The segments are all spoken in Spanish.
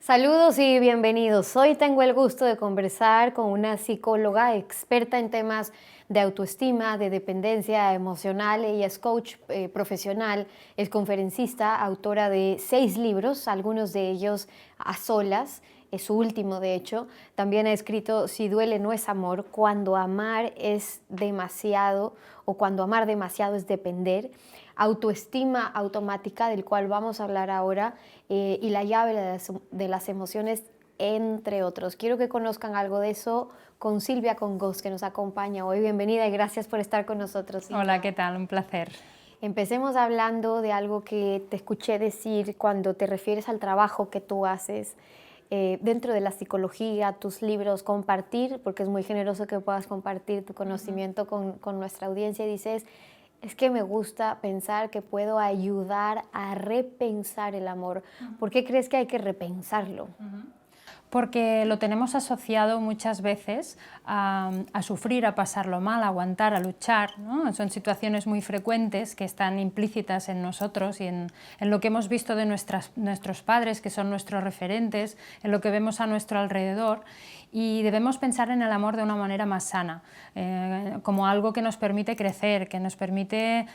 Saludos y bienvenidos. Hoy tengo el gusto de conversar con una psicóloga experta en temas de autoestima, de dependencia emocional. Ella es coach profesional, es conferencista, autora de 6 libros, algunos de ellos a solas, es su último de hecho. También ha escrito Si duele no es amor, Cuando amar es demasiado o Cuando amar demasiado es depender. Autoestima automática, del cual vamos a hablar ahora, y la llave de las emociones, entre otros. Quiero que conozcan algo de eso con Silvia Congos, que nos acompaña hoy. Bienvenida y gracias por estar con nosotros, Silvia. Hola, ¿qué tal? Un placer. Empecemos hablando de algo que te escuché decir cuando te refieres al trabajo que tú haces dentro de la psicología, tus libros, compartir, porque es muy generoso que puedas compartir tu conocimiento con nuestra audiencia. Y dices, es que me gusta pensar que puedo ayudar a repensar el amor. ¿Por qué crees que hay que repensarlo? Porque lo tenemos asociado muchas veces a sufrir, a pasarlo mal, a aguantar, a luchar, ¿no? Son situaciones muy frecuentes que están implícitas en nosotros y en lo que hemos visto de nuestros padres, que son nuestros referentes, en lo que vemos a nuestro alrededor, y debemos pensar en el amor de una manera más sana, como algo que nos permite crecer, que nos permite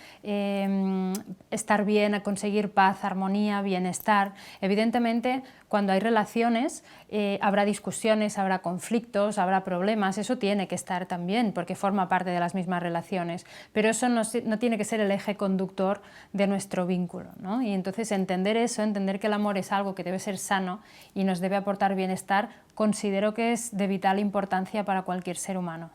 estar bien, a conseguir paz, armonía, bienestar. Evidentemente, cuando hay relaciones, habrá discusiones, habrá conflictos, habrá problemas, eso tiene que estar también, porque forma parte de las mismas relaciones, pero eso no tiene que ser el eje conductor de nuestro vínculo, ¿no? Y entonces entender eso, entender que el amor es algo que debe ser sano y nos debe aportar bienestar, considero que es de vital importancia para cualquier ser humano.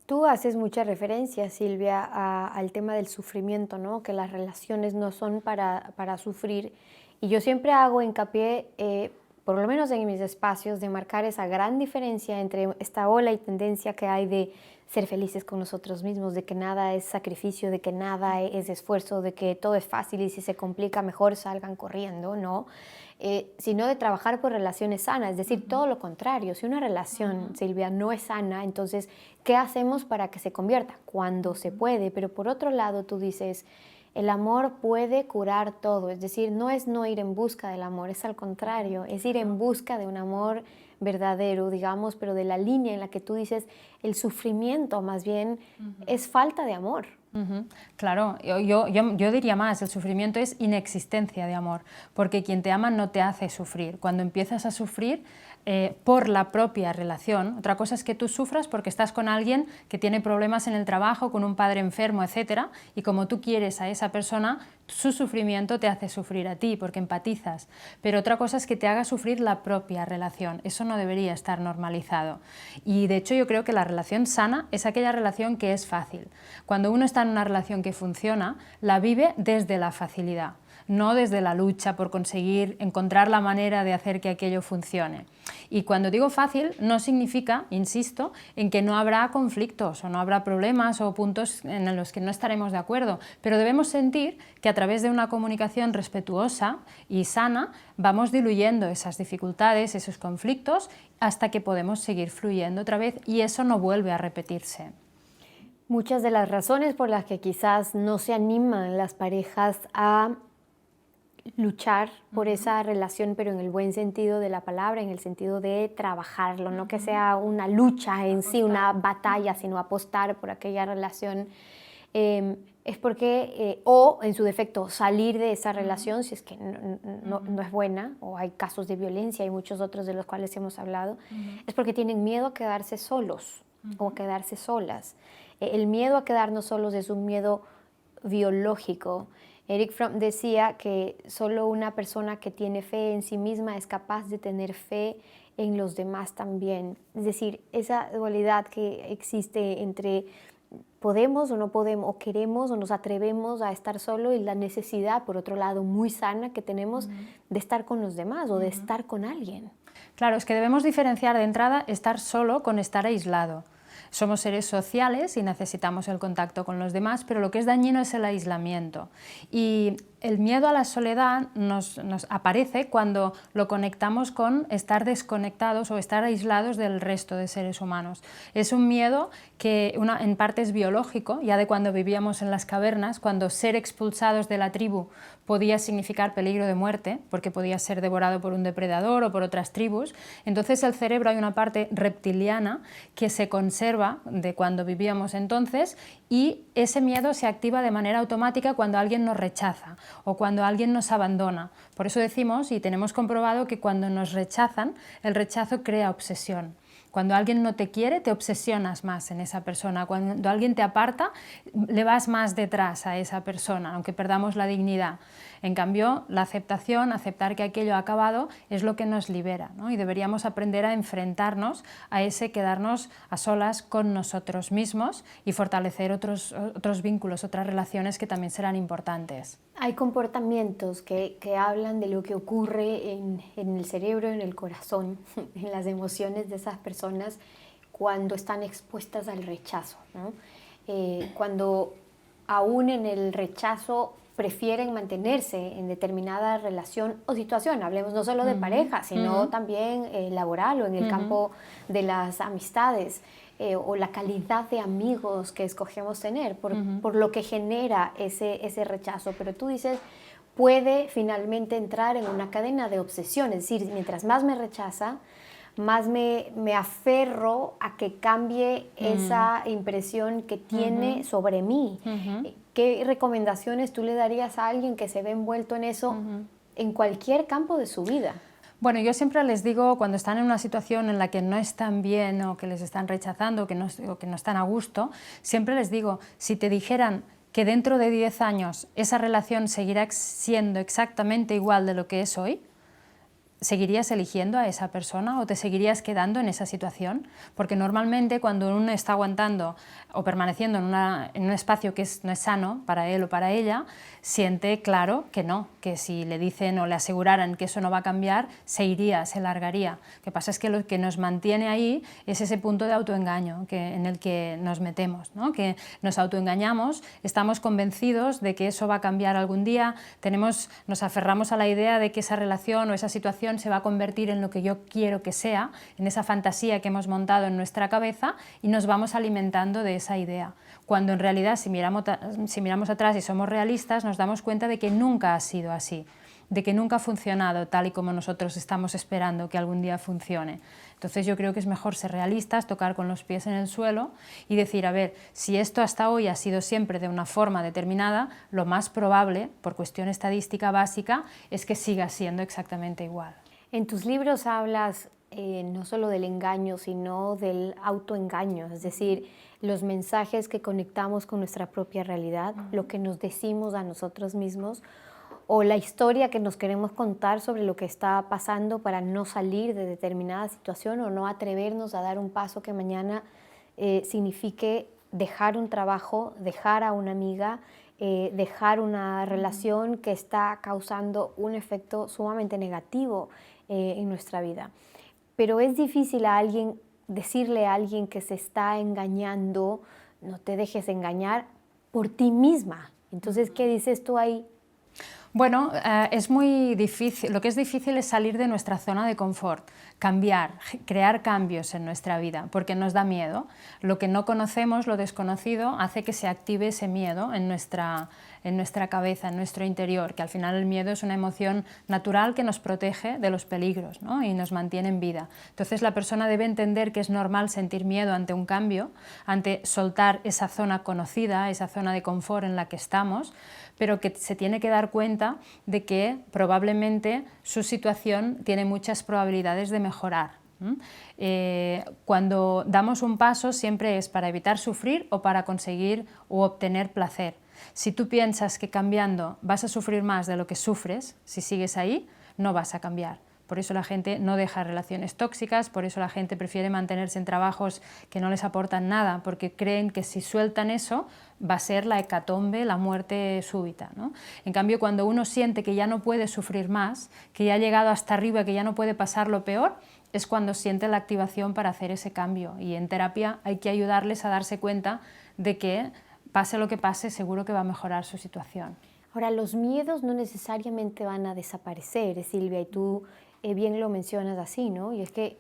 Tú haces mucha referencia, Silvia, al tema del sufrimiento, ¿no? Que las relaciones no son para sufrir. Y yo siempre hago hincapié, por lo menos en mis espacios, de marcar esa gran diferencia entre esta ola y tendencia que hay de ser felices con nosotros mismos, de que nada es sacrificio, de que nada es esfuerzo, de que todo es fácil y si se complica mejor salgan corriendo, ¿no? Sino de trabajar por relaciones sanas, es decir, todo lo contrario. Si una relación, Silvia, no es sana, entonces, ¿qué hacemos para que se convierta? Cuando se puede, pero por otro lado tú dices, el amor puede curar todo, es decir, no es no ir en busca del amor, es al contrario, es ir en busca de un amor verdadero, digamos, pero de la línea en la que tú dices, el sufrimiento más bien es falta de amor. Claro, yo diría más, el sufrimiento es inexistencia de amor, porque quien te ama no te hace sufrir. Cuando empiezas a sufrir por la propia relación, otra cosa es que tú sufras porque estás con alguien que tiene problemas en el trabajo, con un padre enfermo, etcétera, y como tú quieres a esa persona, su sufrimiento te hace sufrir a ti porque empatizas, pero otra cosa es que te haga sufrir la propia relación, eso no debería estar normalizado. Y de hecho yo creo que la relación sana es aquella relación que es fácil. Cuando uno está en una relación que funciona, la vive desde la facilidad, no desde la lucha por conseguir encontrar la manera de hacer que aquello funcione. Y cuando digo fácil, no significa, insisto, en que no habrá conflictos o no habrá problemas o puntos en los que no estaremos de acuerdo, pero debemos sentir que a través de una comunicación respetuosa y sana vamos diluyendo esas dificultades, esos conflictos, hasta que podemos seguir fluyendo otra vez y eso no vuelve a repetirse. Muchas de las razones por las que quizás no se animan las parejas a luchar por esa relación, pero en el buen sentido de la palabra, en el sentido de trabajarlo, no que sea una lucha en sí, una batalla, sino apostar por aquella relación, es porque, o en su defecto, salir de esa relación si es que no es buena, o hay casos de violencia y muchos otros de los cuales hemos hablado, es porque tienen miedo a quedarse solos o a quedarse solas. El miedo a quedarnos solos es un miedo biológico. Eric Fromm decía que solo una persona que tiene fe en sí misma es capaz de tener fe en los demás también. Es decir, esa dualidad que existe entre podemos o no podemos, o queremos o nos atrevemos a estar solo, y la necesidad, por otro lado, muy sana que tenemos de estar con los demás o de estar con alguien. Claro, es que debemos diferenciar de entrada estar solo con estar aislado. Somos seres sociales y necesitamos el contacto con los demás, pero lo que es dañino es el aislamiento. Y el miedo a la soledad nos aparece cuando lo conectamos con estar desconectados o estar aislados del resto de seres humanos. Es un miedo que en parte es biológico, ya de cuando vivíamos en las cavernas, cuando ser expulsados de la tribu podía significar peligro de muerte, porque podía ser devorado por un depredador o por otras tribus. Entonces el cerebro, hay una parte reptiliana que se conserva de cuando vivíamos entonces, y ese miedo se activa de manera automática cuando alguien nos rechaza o cuando alguien nos abandona. Por eso decimos y tenemos comprobado que cuando nos rechazan, el rechazo crea obsesión. Cuando alguien no te quiere, te obsesionas más en esa persona. Cuando alguien te aparta, le vas más detrás a esa persona, aunque perdamos la dignidad. En cambio, la aceptación, aceptar que aquello ha acabado, es lo que nos libera, ¿no? Y deberíamos aprender a enfrentarnos a ese quedarnos a solas con nosotros mismos y fortalecer otros vínculos, otras relaciones que también serán importantes. Hay comportamientos que hablan de lo que ocurre en el cerebro, en el corazón, en las emociones de esas personas cuando están expuestas al rechazo, ¿no? Cuando aún en el rechazo prefieren mantenerse en determinada relación o situación. Hablemos no solo de pareja, sino también laboral o en el campo de las amistades. O la calidad de amigos que escogemos tener, por lo que genera ese rechazo. Pero tú dices, puede finalmente entrar en una cadena de obsesión, es decir, mientras más me rechaza, más me aferro a que cambie esa impresión que tiene sobre mí. ¿Qué recomendaciones tú le darías a alguien que se ve envuelto en eso en cualquier campo de su vida? Bueno, yo siempre les digo, cuando están en una situación en la que no están bien o que les están rechazando o que no están a gusto, siempre les digo, si te dijeran que dentro de 10 años esa relación seguirá siendo exactamente igual de lo que es hoy, ¿seguirías eligiendo a esa persona o te seguirías quedando en esa situación? Porque normalmente cuando uno está aguantando o permaneciendo en un espacio que no es sano para él o para ella, siente claro que no, que si le dicen o le aseguraran que eso no va a cambiar, se iría, se largaría. Lo que pasa es que lo que nos mantiene ahí es ese punto de autoengaño en el que nos metemos, ¿no? Que nos autoengañamos, estamos convencidos de que eso va a cambiar algún día, nos aferramos a la idea de que esa relación o esa situación se va a convertir en lo que yo quiero que sea, en esa fantasía que hemos montado en nuestra cabeza, y nos vamos alimentando de esa idea. Cuando en realidad, si miramos atrás y somos realistas, nos damos cuenta de que nunca ha sido así, de que nunca ha funcionado tal y como nosotros estamos esperando que algún día funcione. Entonces yo creo que es mejor ser realistas, tocar con los pies en el suelo y decir, a ver, si esto hasta hoy ha sido siempre de una forma determinada, lo más probable, por cuestión estadística básica, es que siga siendo exactamente igual. En tus libros hablas no solo del engaño, sino del autoengaño, es decir, los mensajes que conectamos con nuestra propia realidad, lo que nos decimos a nosotros mismos, o la historia que nos queremos contar sobre lo que está pasando para no salir de determinada situación o no atrevernos a dar un paso que mañana signifique dejar un trabajo, dejar a una amiga, dejar una relación que está causando un efecto sumamente negativo en nuestra vida. Pero es difícil decirle a alguien que se está engañando, no te dejes engañar por ti misma. Entonces, ¿qué dices tú ahí? Bueno, es muy difícil. Lo que es difícil es salir de nuestra zona de confort, cambiar, crear cambios en nuestra vida, porque nos da miedo. Lo que no conocemos, lo desconocido, hace que se active ese miedo en nuestra cabeza, en nuestro interior, que al final el miedo es una emoción natural que nos protege de los peligros, ¿no? Y nos mantiene en vida. Entonces la persona debe entender que es normal sentir miedo ante un cambio, ante soltar esa zona conocida, esa zona de confort en la que estamos, pero que se tiene que dar cuenta de que probablemente su situación tiene muchas probabilidades de mejorar. Cuando damos un paso siempre es para evitar sufrir o para conseguir o obtener placer. Si tú piensas que cambiando vas a sufrir más de lo que sufres, si sigues ahí, no vas a cambiar. Por eso la gente no deja relaciones tóxicas, por eso la gente prefiere mantenerse en trabajos que no les aportan nada, porque creen que si sueltan eso va a ser la hecatombe, la muerte súbita, ¿no? En cambio, cuando uno siente que ya no puede sufrir más, que ya ha llegado hasta arriba, que ya no puede pasar lo peor, es cuando siente la activación para hacer ese cambio. Y en terapia hay que ayudarles a darse cuenta de que, pase lo que pase, seguro que va a mejorar su situación. Ahora, los miedos no necesariamente van a desaparecer, Silvia, y tú bien lo mencionas así, ¿no? Y es que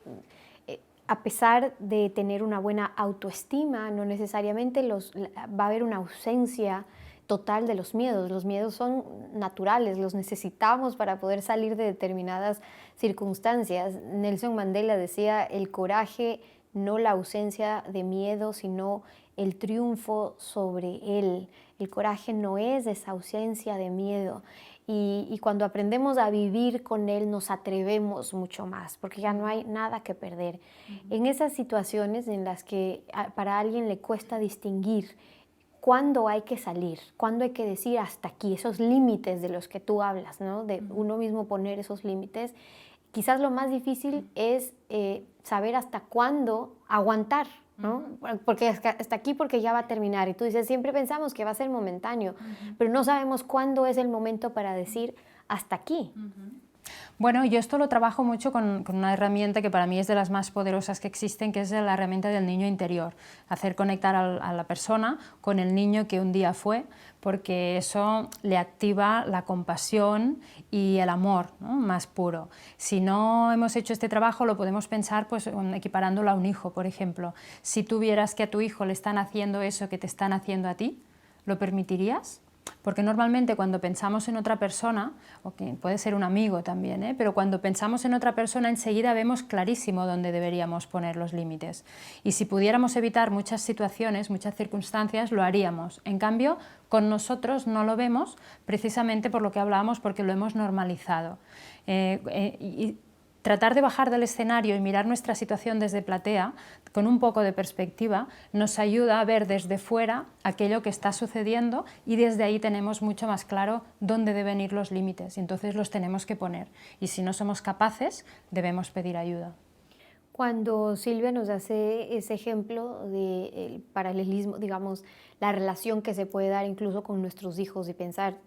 a pesar de tener una buena autoestima, no necesariamente va a haber una ausencia total de los miedos. Los miedos son naturales, los necesitamos para poder salir de determinadas circunstancias. Nelson Mandela decía, el coraje, no la ausencia de miedo, sino el triunfo sobre él. El coraje no es esa ausencia de miedo. Y cuando aprendemos a vivir con él, nos atrevemos mucho más, porque ya no hay nada que perder. En esas situaciones en las que para alguien le cuesta distinguir cuándo hay que salir, cuándo hay que decir hasta aquí, esos límites de los que tú hablas, ¿no? De uno mismo poner esos límites, quizás lo más difícil es saber hasta cuándo aguantar, ¿no? Porque hasta aquí, porque ya va a terminar. Y tú dices, siempre pensamos que va a ser momentáneo, pero no sabemos cuándo es el momento para decir hasta aquí. Bueno, yo esto lo trabajo mucho con una herramienta que para mí es de las más poderosas que existen, que es la herramienta del niño interior. Hacer conectar a la persona con el niño que un día fue, porque eso le activa la compasión y el amor, ¿no? Más puro. Si no hemos hecho este trabajo, lo podemos pensar pues, equiparándolo a un hijo, por ejemplo. Si tú vieras que a tu hijo le están haciendo eso que te están haciendo a ti, ¿lo permitirías? Porque normalmente cuando pensamos en otra persona, o que puede ser un amigo también, pero cuando pensamos en otra persona enseguida vemos clarísimo dónde deberíamos poner los límites. Y si pudiéramos evitar muchas situaciones, muchas circunstancias, lo haríamos. En cambio, con nosotros no lo vemos precisamente por lo que hablábamos, porque lo hemos normalizado. Y tratar de bajar del escenario y mirar nuestra situación desde platea, con un poco de perspectiva, nos ayuda a ver desde fuera aquello que está sucediendo y desde ahí tenemos mucho más claro dónde deben ir los límites y entonces los tenemos que poner. Y si no somos capaces, debemos pedir ayuda. Cuando Silvia nos hace ese ejemplo del paralelismo, digamos, la relación que se puede dar incluso con nuestros hijos y pensar,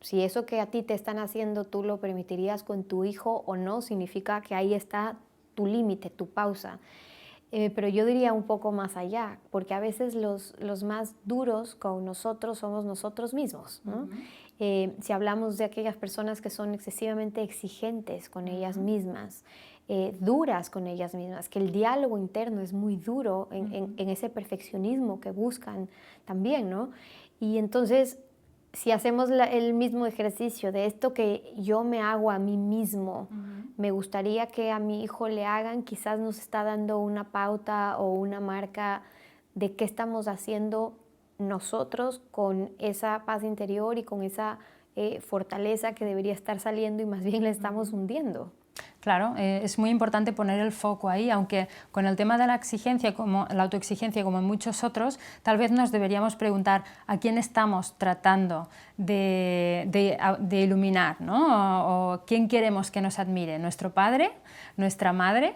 si eso que a ti te están haciendo tú lo permitirías con tu hijo o no, significa que ahí está tu límite, tu pausa. Pero yo diría un poco más allá, porque a veces los más duros con nosotros somos nosotros mismos, ¿no? Si hablamos de aquellas personas que son excesivamente exigentes con ellas mismas, duras con ellas mismas, que el diálogo interno es muy duro en ese perfeccionismo que buscan también, ¿no? Y entonces, si hacemos el mismo ejercicio de esto que yo me hago a mí mismo, me gustaría que a mi hijo le hagan, quizás nos está dando una pauta o una marca de qué estamos haciendo nosotros con esa paz interior y con esa fortaleza que debería estar saliendo y más bien le estamos hundiendo. Claro, es muy importante poner el foco ahí, aunque con el tema de la exigencia, como la autoexigencia, como en muchos otros, tal vez nos deberíamos preguntar a quién estamos tratando de iluminar, ¿no? O quién queremos que nos admire, ¿nuestro padre, nuestra madre?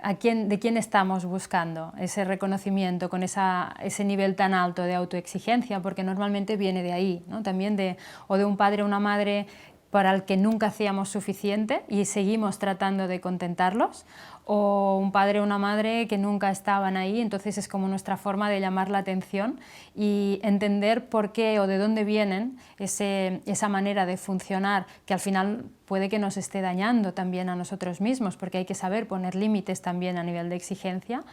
¿De quién estamos buscando ese reconocimiento con ese nivel tan alto de autoexigencia? Porque normalmente viene de ahí, ¿no? También de un padre o una madre para el que nunca hacíamos suficiente y seguimos tratando de contentarlos, o un padre o una madre que nunca estaban ahí, entonces es como nuestra forma de llamar la atención y entender por qué o de dónde vienen esa manera de funcionar que al final puede que nos esté dañando también a nosotros mismos, porque hay que saber poner límites también a nivel de exigencia,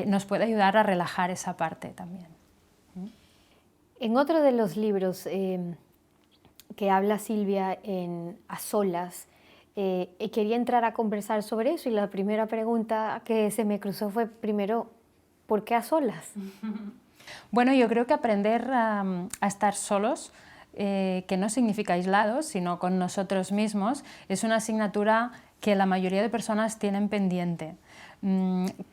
nos puede ayudar a relajar esa parte también. En otro de los libros que habla Silvia A Solas, quería entrar a conversar sobre eso y la primera pregunta que se me cruzó fue primero, ¿por qué a solas? Bueno, yo creo que aprender a estar solos, que no significa aislados, sino con nosotros mismos, es una asignatura que la mayoría de personas tienen pendiente.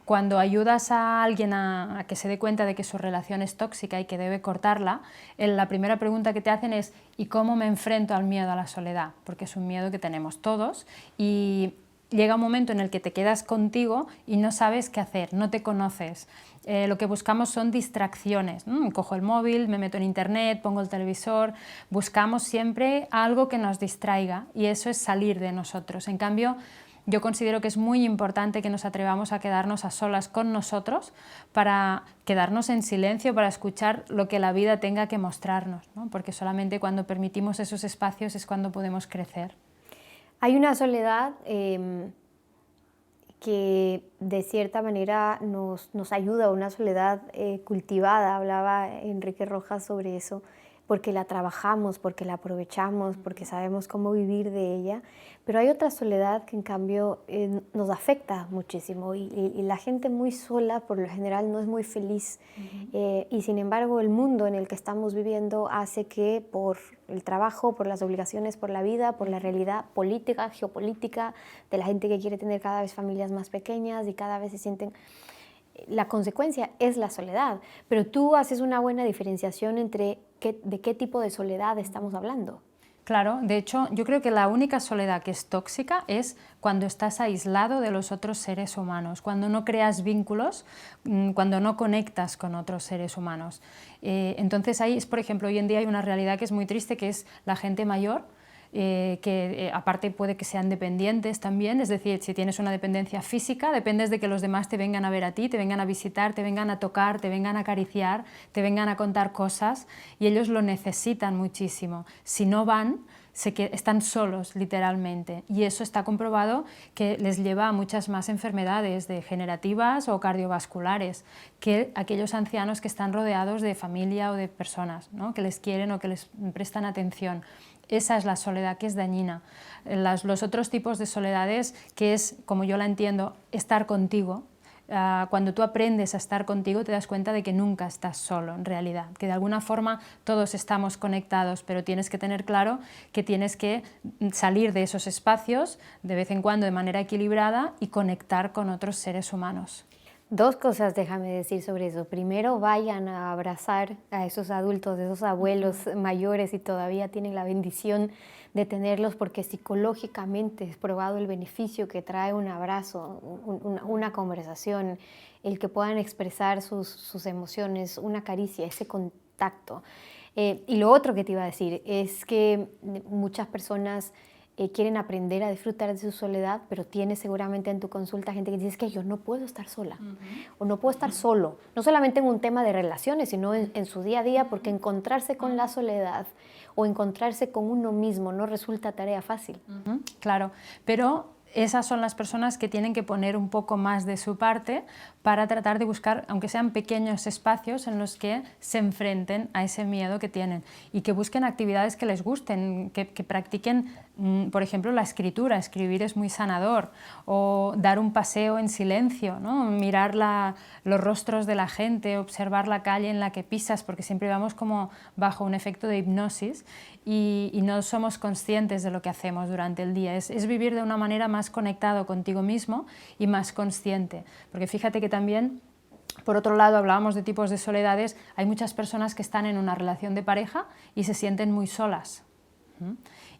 Cuando ayudas a alguien a que se dé cuenta de que su relación es tóxica y que debe cortarla, la primera pregunta que te hacen es ¿y cómo me enfrento al miedo a la soledad? Porque es un miedo que tenemos todos y llega un momento en el que te quedas contigo y no sabes qué hacer, no te conoces. Lo que buscamos son distracciones. Cojo el móvil, me meto en internet, pongo el televisor, buscamos siempre algo que nos distraiga y eso es salir de nosotros. En cambio, yo considero que es muy importante que nos atrevamos a quedarnos a solas con nosotros para quedarnos en silencio, para escuchar lo que la vida tenga que mostrarnos, ¿no? Porque solamente cuando permitimos esos espacios es cuando podemos crecer. Hay una soledad que de cierta manera nos ayuda, una soledad cultivada. Hablaba Enrique Rojas sobre eso, porque la trabajamos, porque la aprovechamos, porque sabemos cómo vivir de ella, pero hay otra soledad que en cambio nos afecta muchísimo y la gente muy sola por lo general no es muy feliz. Y sin embargo el mundo en el que estamos viviendo hace que por el trabajo, por las obligaciones, por la vida, por la realidad política, geopolítica, de la gente que quiere tener cada vez familias más pequeñas y cada vez se sienten... La consecuencia es la soledad, pero tú haces una buena diferenciación entre de qué tipo de soledad estamos hablando. Claro, de hecho, yo creo que la única soledad que es tóxica es cuando estás aislado de los otros seres humanos, cuando no creas vínculos, cuando no conectas con otros seres humanos. Entonces ahí, por ejemplo, hoy en día hay una realidad que es muy triste, que es la gente mayor, que aparte puede que sean dependientes también, es decir, si tienes una dependencia física, dependes de que los demás te vengan a ver a ti, te vengan a visitar, te vengan a tocar, te vengan a acariciar, te vengan a contar cosas, y ellos lo necesitan muchísimo. Si no van, están solos literalmente, y eso está comprobado que les lleva a muchas más enfermedades degenerativas o cardiovasculares que aquellos ancianos que están rodeados de familia o de personas, ¿no? Que les quieren o que les prestan atención. Esa es la soledad que es dañina. Los otros tipos de soledades, que es, como yo la entiendo, estar contigo. Cuando tú aprendes a estar contigo te das cuenta de que nunca estás solo en realidad, que de alguna forma todos estamos conectados, pero tienes que tener claro que tienes que salir de esos espacios de vez en cuando de manera equilibrada y conectar con otros seres humanos. Dos cosas déjame decir sobre eso. Primero, vayan a abrazar a esos adultos, esos abuelos mayores y todavía tienen la bendición de tenerlos, porque psicológicamente es probado el beneficio que trae un abrazo, una conversación, el que puedan expresar sus emociones, una caricia, ese contacto. Y lo otro que te iba a decir es que muchas personas quieren aprender a disfrutar de su soledad, pero tienes seguramente en tu consulta gente que dice que yo no puedo estar sola o no puedo estar solo, no solamente en un tema de relaciones, sino en su día a día, porque encontrarse con la soledad o encontrarse con uno mismo no resulta tarea fácil. Claro, pero esas son las personas que tienen que poner un poco más de su parte para tratar de buscar, aunque sean pequeños espacios en los que se enfrenten a ese miedo que tienen y que busquen actividades que les gusten, que practiquen, por ejemplo, la escritura. Escribir es muy sanador, o dar un paseo en silencio, ¿no? Mirar los rostros de la gente, observar la calle en la que pisas, porque siempre vamos como bajo un efecto de hipnosis y no somos conscientes de lo que hacemos durante el día. Es vivir de una manera más conectado contigo mismo y más consciente, porque fíjate que también, por otro lado, hablábamos de tipos de soledades, hay muchas personas que están en una relación de pareja y se sienten muy solas.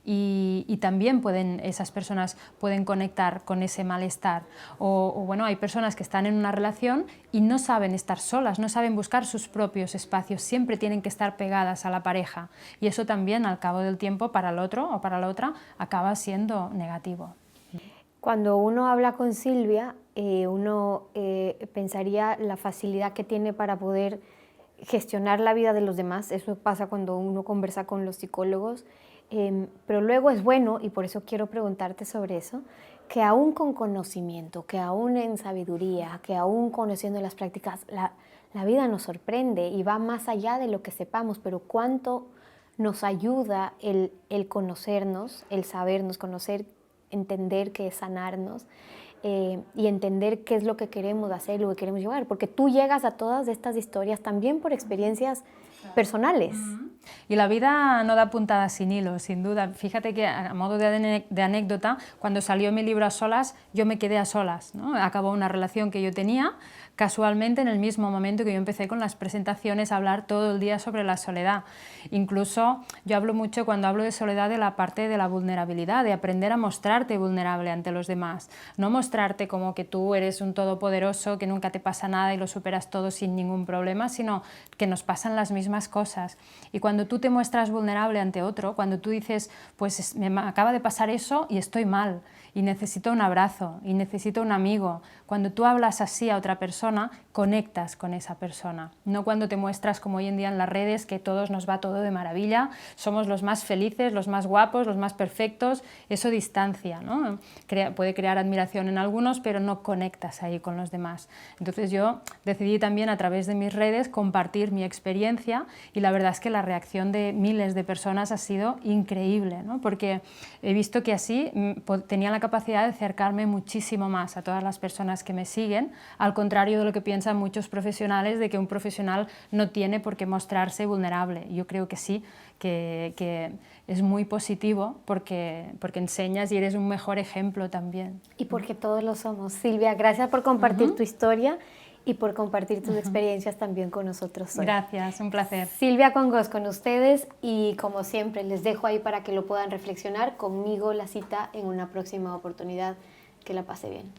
Y también esas personas pueden conectar con ese malestar. O bueno, hay personas que están en una relación y no saben estar solas, no saben buscar sus propios espacios, siempre tienen que estar pegadas a la pareja. Y eso también, al cabo del tiempo, para el otro o para la otra, acaba siendo negativo. Cuando uno habla con Silvia, uno pensaría la facilidad que tiene para poder gestionar la vida de los demás. Eso pasa cuando uno conversa con los psicólogos. Pero luego es bueno, y por eso quiero preguntarte sobre eso, que aún con conocimiento, que aún en sabiduría, que aún conociendo las prácticas, la vida nos sorprende y va más allá de lo que sepamos, pero cuánto nos ayuda el conocernos, el sabernos conocer, entender qué es sanarnos y entender qué es lo que queremos hacer, lo que queremos llevar, porque tú llegas a todas estas historias también por experiencias personales. Y la vida no da puntadas sin hilo, sin duda. Fíjate que, a modo de anécdota, cuando salió mi libro A Solas, yo me quedé a solas, ¿no? Acabó una relación que yo tenía, casualmente en el mismo momento que yo empecé con las presentaciones a hablar todo el día sobre la soledad. Incluso yo hablo mucho, cuando hablo de soledad, de la parte de la vulnerabilidad, de aprender a mostrarte vulnerable ante los demás. No mostrarte como que tú eres un todopoderoso, que nunca te pasa nada y lo superas todo sin ningún problema, sino que nos pasan las mismas cosas. Y cuando tú te muestras vulnerable ante otro, cuando tú dices, pues me acaba de pasar eso y estoy mal, y necesito un abrazo y necesito un amigo. Cuando tú hablas así a otra persona, conectas con esa persona, no cuando te muestras como hoy en día en las redes que todos nos va todo de maravilla, somos los más felices, los más guapos, los más perfectos. Eso distancia, ¿no? Puede crear admiración en algunos, pero no conectas ahí con los demás. Entonces yo decidí también a través de mis redes compartir mi experiencia y la verdad es que la reacción de miles de personas ha sido increíble, ¿no? Porque he visto que así tenía la capacidad de acercarme muchísimo más a todas las personas que me siguen, al contrario de lo que piensan muchos profesionales de que un profesional no tiene por qué mostrarse vulnerable. Yo creo que sí, que es muy positivo porque enseñas y eres un mejor ejemplo también. Y porque todos lo somos. Silvia, gracias por compartir tu historia y por compartir tus experiencias también con nosotros hoy. Gracias, un placer. Silvia Congos con ustedes y como siempre les dejo ahí para que lo puedan reflexionar. Conmigo la cita en una próxima oportunidad. Que la pase bien.